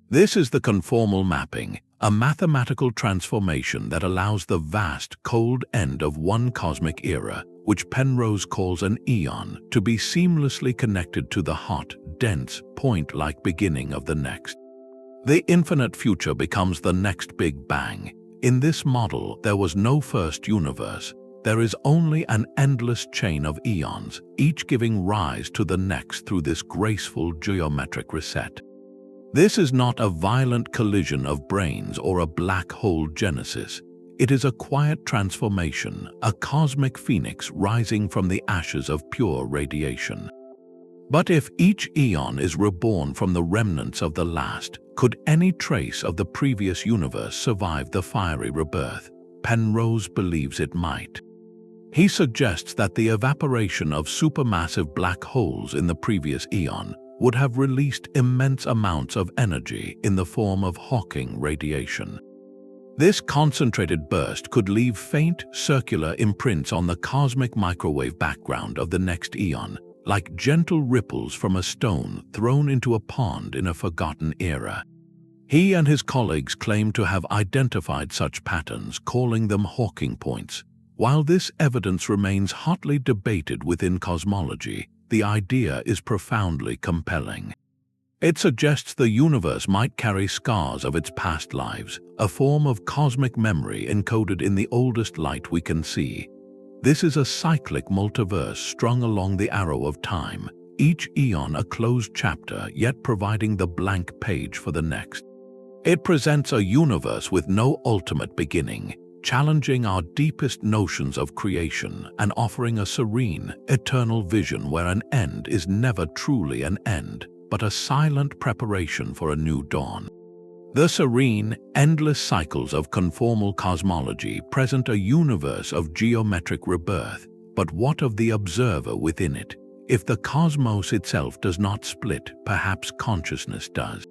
S1: This is the conformal mapping, a mathematical transformation that allows the vast, cold end of one cosmic era, which Penrose calls an eon, to be seamlessly connected to the hot, dense, point-like beginning of the next. The infinite future becomes the next Big Bang. In this model, there was no first universe. There is only an endless chain of eons, each giving rise to the next through this graceful geometric reset. This is not a violent collision of branes or a black hole genesis. It is a quiet transformation, a cosmic phoenix rising from the ashes of pure radiation. But if each eon is reborn from the remnants of the last, could any trace of the previous universe survive the fiery rebirth? Penrose believes it might. He suggests that the evaporation of supermassive black holes in the previous eon would have released immense amounts of energy in the form of Hawking radiation. This concentrated burst could leave faint, circular imprints on the cosmic microwave background of the next eon, like gentle ripples from a stone thrown into a pond in a forgotten era. He and his colleagues claim to have identified such patterns, calling them Hawking points. While this evidence remains hotly debated within cosmology, the idea is profoundly compelling. It suggests the universe might carry scars of its past lives, a form of cosmic memory encoded in the oldest light we can see. This is a cyclic multiverse strung along the arrow of time, each eon a closed chapter yet providing the blank page for the next. It presents a universe with no ultimate beginning, challenging our deepest notions of creation and offering a serene, eternal vision where an end is never truly an end, but a silent preparation for a new dawn. The serene, endless cycles of conformal cosmology present a universe of geometric rebirth, but what of the observer within it? If the cosmos itself does not split, perhaps consciousness does.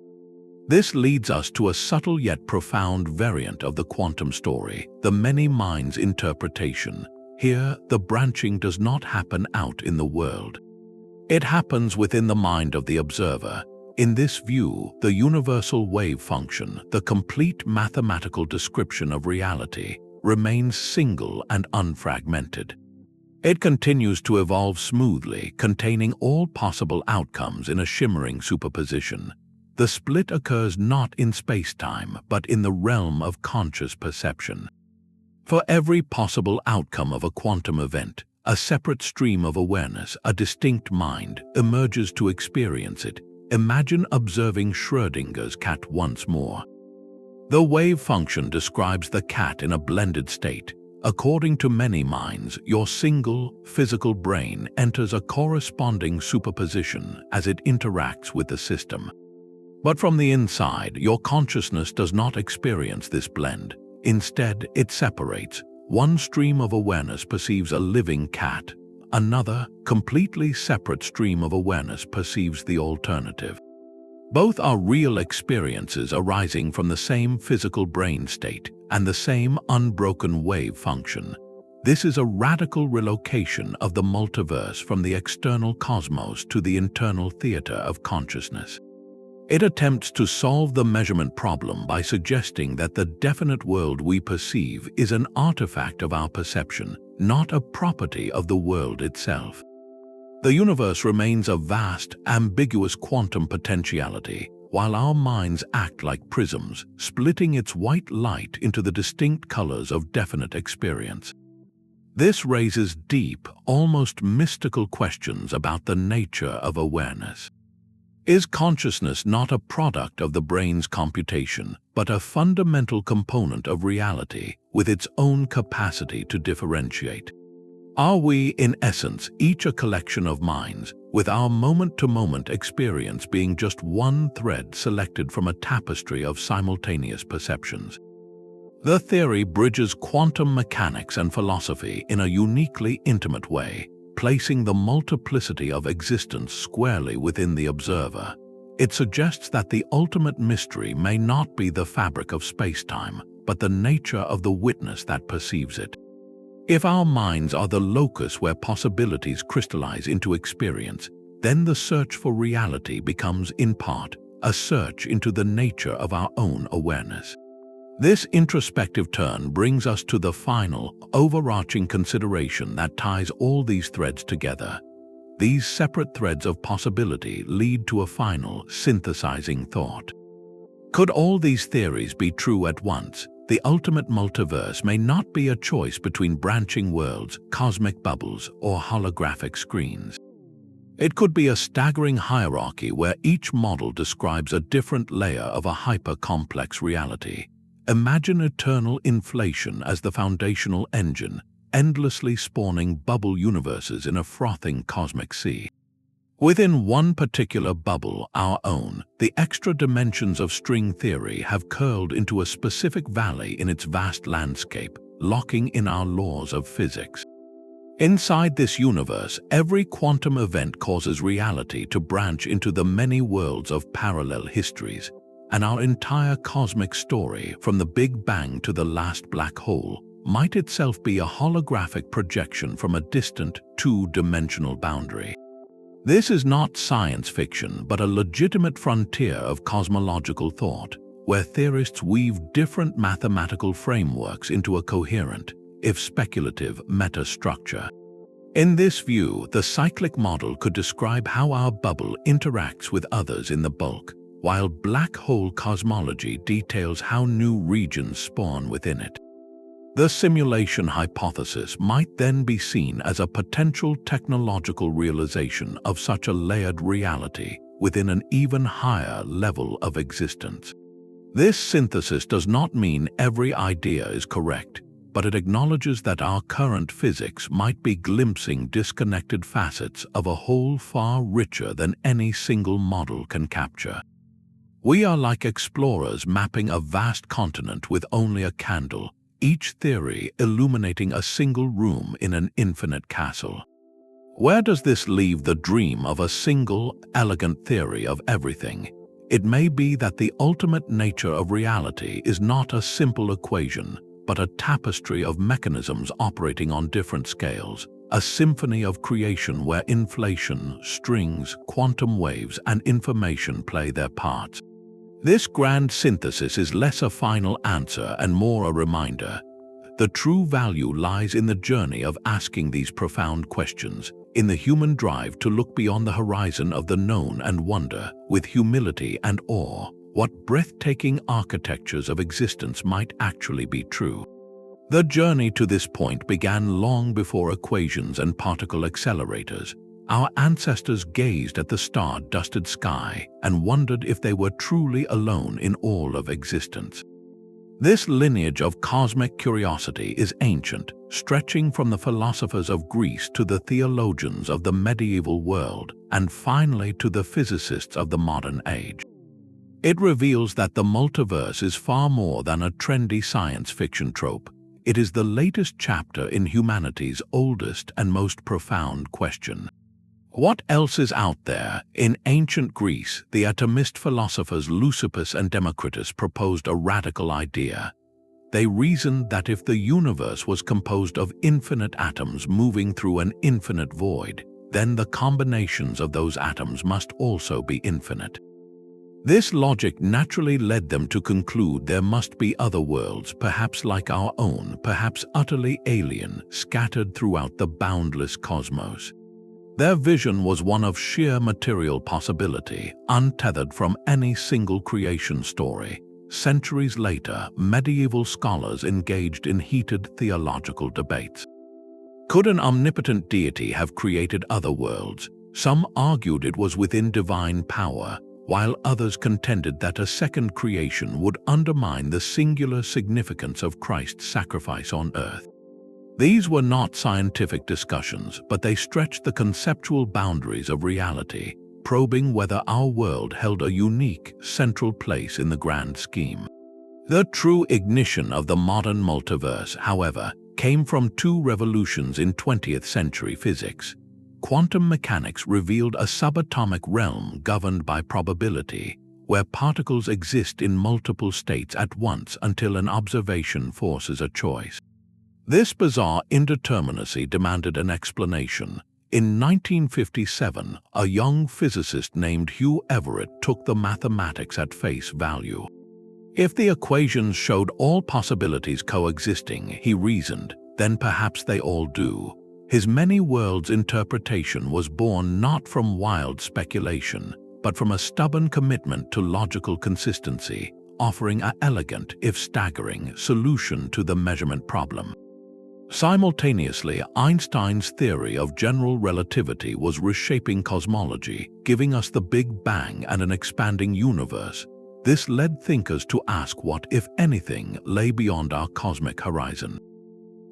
S1: This leads us to a subtle yet profound variant of the quantum story, the many minds interpretation. Here, the branching does not happen out in the world. It happens within the mind of the observer. In this view, the universal wave function, the complete mathematical description of reality, remains single and unfragmented. It continues to evolve smoothly, containing all possible outcomes in a shimmering superposition. The split occurs not in space-time, but in the realm of conscious perception. For every possible outcome of a quantum event, a separate stream of awareness, a distinct mind, emerges to experience it. Imagine observing Schrödinger's cat once more. The wave function describes the cat in a blended state. According to many minds, your single, physical brain enters a corresponding superposition as it interacts with the system. But from the inside, your consciousness does not experience this blend. Instead, it separates. One stream of awareness perceives a living cat. Another, completely separate stream of awareness perceives the alternative. Both are real experiences arising from the same physical brain state and the same unbroken wave function. This is a radical relocation of the multiverse from the external cosmos to the internal theater of consciousness. It attempts to solve the measurement problem by suggesting that the definite world we perceive is an artifact of our perception, not a property of the world itself. The universe remains a vast, ambiguous quantum potentiality, while our minds act like prisms, splitting its white light into the distinct colors of definite experience. This raises deep, almost mystical questions about the nature of awareness. Is consciousness not a product of the brain's computation, but a fundamental component of reality, with its own capacity to differentiate? Are we, in essence, each a collection of minds, with our moment-to-moment experience being just one thread selected from a tapestry of simultaneous perceptions? The theory bridges quantum mechanics and philosophy in a uniquely intimate way, placing the multiplicity of existence squarely within the observer. It suggests that the ultimate mystery may not be the fabric of space-time, but the nature of the witness that perceives it. If our minds are the locus where possibilities crystallize into experience, then the search for reality becomes, in part, a search into the nature of our own awareness. This introspective turn brings us to the final, overarching consideration that ties all these threads together. These separate threads of possibility lead to a final, synthesizing thought. Could all these theories be true at once? The ultimate multiverse may not be a choice between branching worlds, cosmic bubbles, or holographic screens. It could be a staggering hierarchy where each model describes a different layer of a hyper-complex reality. Imagine eternal inflation as the foundational engine, endlessly spawning bubble universes in a frothing cosmic sea. Within one particular bubble, our own, the extra dimensions of string theory have curled into a specific valley in its vast landscape, locking in our laws of physics. Inside this universe, every quantum event causes reality to branch into the many worlds of parallel histories, and our entire cosmic story, from the Big Bang to the last black hole, might itself be a holographic projection from a distant, two-dimensional boundary. This is not science fiction, but a legitimate frontier of cosmological thought, where theorists weave different mathematical frameworks into a coherent, if speculative, metastructure. In this view, the cyclic model could describe how our bubble interacts with others in the bulk, while black hole cosmology details how new regions spawn within it. The simulation hypothesis might then be seen as a potential technological realization of such a layered reality within an even higher level of existence. This synthesis does not mean every idea is correct. but it acknowledges that our current physics might be glimpsing disconnected facets of a whole far richer than any single model can capture. We are like explorers mapping a vast continent with only a candle, each theory illuminating a single room in an infinite castle. Where does this leave the dream of a single, elegant theory of everything? It may be that the ultimate nature of reality is not a simple equation, but a tapestry of mechanisms operating on different scales, a symphony of creation where inflation, strings, quantum waves, and information play their parts. This grand synthesis is less a final answer and more a reminder. The true value lies in the journey of asking these profound questions, in the human drive to look beyond the horizon of the known and wonder, with humility and awe, what breathtaking architectures of existence might actually be true. The journey to this point began long before equations and particle accelerators. Our ancestors gazed at the star-dusted sky and wondered if they were truly alone in all of existence. This lineage of cosmic curiosity is ancient, stretching from the philosophers of Greece to the theologians of the medieval world, and finally to the physicists of the modern age. It reveals that the multiverse is far more than a trendy science fiction trope. It is the latest chapter in humanity's oldest and most profound question. What else is out there? In ancient Greece, the atomist philosophers Leucippus and Democritus proposed a radical idea. They reasoned that if the universe was composed of infinite atoms moving through an infinite void, then the combinations of those atoms must also be infinite. This logic naturally led them to conclude there must be other worlds, perhaps like our own, perhaps utterly alien, scattered throughout the boundless cosmos. Their vision was one of sheer material possibility, untethered from any single creation story. Centuries later, medieval scholars engaged in heated theological debates. Could an omnipotent deity have created other worlds? Some argued it was within divine power, while others contended that a second creation would undermine the singular significance of Christ's sacrifice on earth. These were not scientific discussions, but they stretched the conceptual boundaries of reality, probing whether our world held a unique, central place in the grand scheme. The true ignition of the modern multiverse, however, came from two revolutions in 20th century physics. Quantum mechanics revealed a subatomic realm governed by probability, where particles exist in multiple states at once until an observation forces a choice. This bizarre indeterminacy demanded an explanation. In 1957, a young physicist named Hugh Everett took the mathematics at face value. If the equations showed all possibilities coexisting, he reasoned, then perhaps they all do. His many worlds interpretation was born not from wild speculation, but from a stubborn commitment to logical consistency, offering an elegant, if staggering, solution to the measurement problem. Simultaneously, Einstein's theory of general relativity was reshaping cosmology, giving us the Big Bang and an expanding universe. This led thinkers to ask what, if anything, lay beyond our cosmic horizon.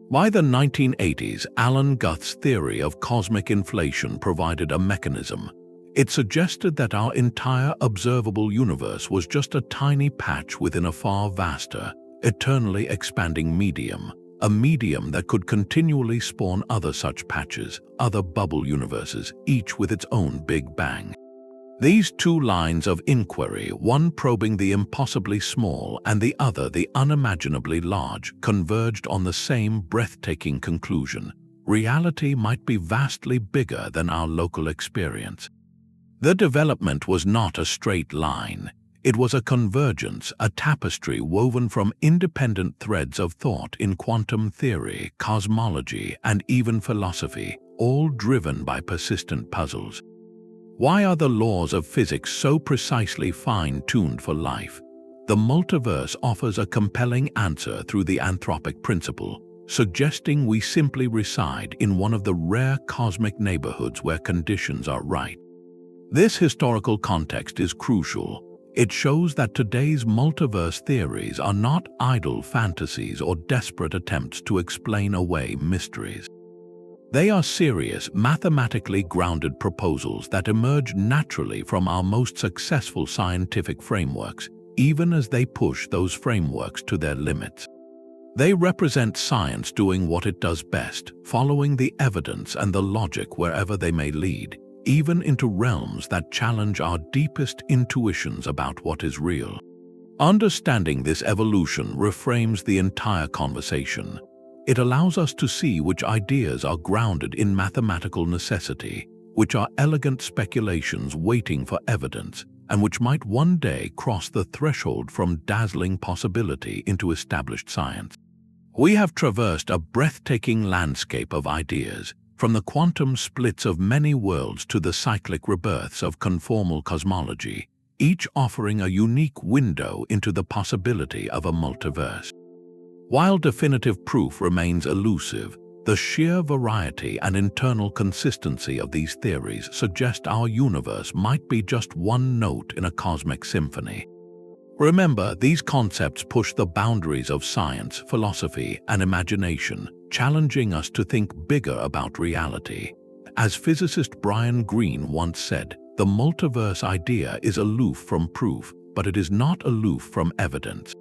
S1: By the 1980s, Alan Guth's theory of cosmic inflation provided a mechanism. It suggested that our entire observable universe was just a tiny patch within a far vaster, eternally expanding medium. A medium that could continually spawn other such patches, other bubble universes, each with its own Big Bang. These two lines of inquiry, one probing the impossibly small and the other the unimaginably large, converged on the same breathtaking conclusion: reality might be vastly bigger than our local experience. The development was not a straight line. It was a convergence, a tapestry woven from independent threads of thought in quantum theory, cosmology, and even philosophy, all driven by persistent puzzles. Why are the laws of physics so precisely fine-tuned for life? The multiverse offers a compelling answer through the Anthropic Principle, suggesting we simply reside in one of the rare cosmic neighborhoods where conditions are right. This historical context is crucial. It shows that today's multiverse theories are not idle fantasies or desperate attempts to explain away mysteries. They are serious, mathematically grounded proposals that emerge naturally from our most successful scientific frameworks, even as they push those frameworks to their limits. They represent science doing what it does best, following the evidence and the logic wherever they may lead, even into realms that challenge our deepest intuitions about what is real. Understanding this evolution reframes the entire conversation. It allows us to see which ideas are grounded in mathematical necessity, which are elegant speculations waiting for evidence, and which might one day cross the threshold from dazzling possibility into established science. We have traversed a breathtaking landscape of ideas, from the quantum splits of many worlds to the cyclic rebirths of conformal cosmology, each offering a unique window into the possibility of a multiverse. While definitive proof remains elusive, the sheer variety and internal consistency of these theories suggest our universe might be just one note in a cosmic symphony. Remember, these concepts push the boundaries of science, philosophy, and imagination, challenging us to think bigger about reality. As physicist Brian Greene once said, the multiverse idea is aloof from proof, but it is not aloof from evidence.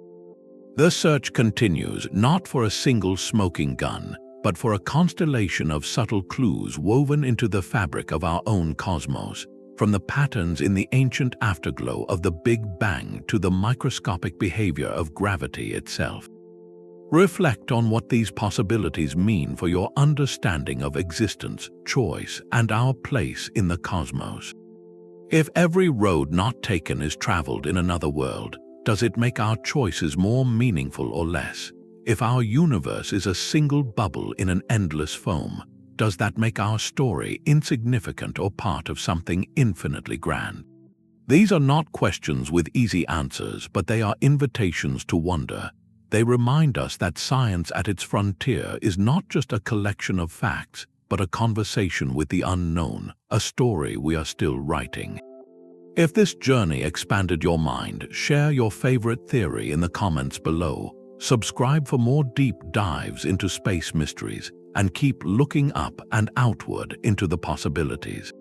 S1: The search continues, not for a single smoking gun, but for a constellation of subtle clues woven into the fabric of our own cosmos, from the patterns in the ancient afterglow of the Big Bang to the microscopic behavior of gravity itself. Reflect on what these possibilities mean for your understanding of existence, choice, and our place in the cosmos. If every road not taken is traveled in another world, does it make our choices more meaningful or less? If our universe is a single bubble in an endless foam, does that make our story insignificant or part of something infinitely grand? These are not questions with easy answers, but they are invitations to wonder. They remind us that science at its frontier is not just a collection of facts, but a conversation with the unknown, a story we are still writing. If this journey expanded your mind, share your favorite theory in the comments below. Subscribe for more deep dives into space mysteries, and keep looking up and outward into the possibilities.